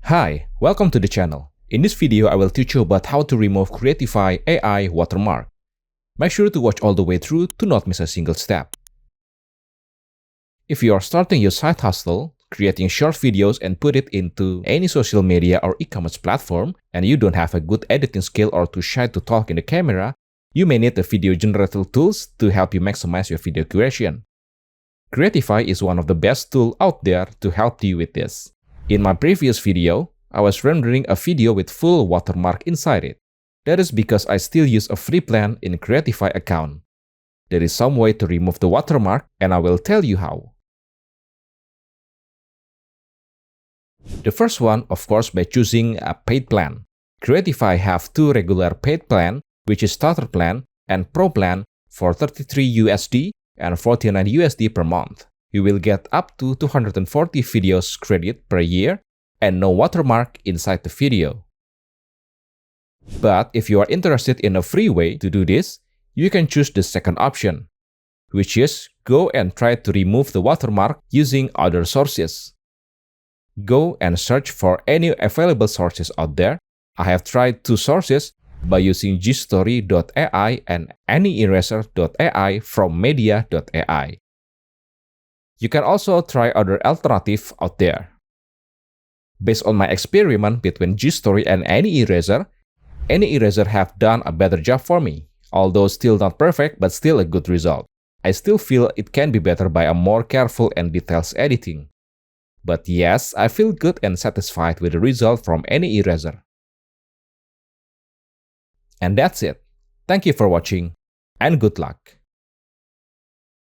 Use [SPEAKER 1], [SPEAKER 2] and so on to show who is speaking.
[SPEAKER 1] Hi, welcome to the channel. In this video, I will teach you about how to remove Creatify AI watermark. Make sure to watch all the way through to not miss a single step. If you are starting your side hustle, creating short videos and put it into any social media or e-commerce platform, and you don't have a good editing skill or too shy to talk in the camera, you may need the video generator tools to help you maximize your video creation. Creatify is one of the best tools out there to help you with this. In my previous video, I was rendering a video with full watermark inside it. That is because I still use a free plan in Creatify account. There is some way to remove the watermark, and I will tell you how. The first one, of course, by choosing a paid plan. Creatify have two regular paid plan, which is Starter Plan and Pro Plan for $33 and $49 per month. You will get up to 240 videos credit per year and no watermark inside the video. But if you are interested in a free way to do this, you can choose the second option, which is go and try to remove the watermark using other sources. Go and search for any available sources out there. I have tried two sources by using gstory.ai and anyeraser.ai from media.ai. You can also try other alternatives out there. Based on my experiment between gstory and anyeraser have done a better job for me, although still not perfect but still a good result. I still feel it can be better by a more careful and detailed editing. But yes, I feel good and satisfied with the result from anyeraser. And that's it. Thank you for watching, and good luck.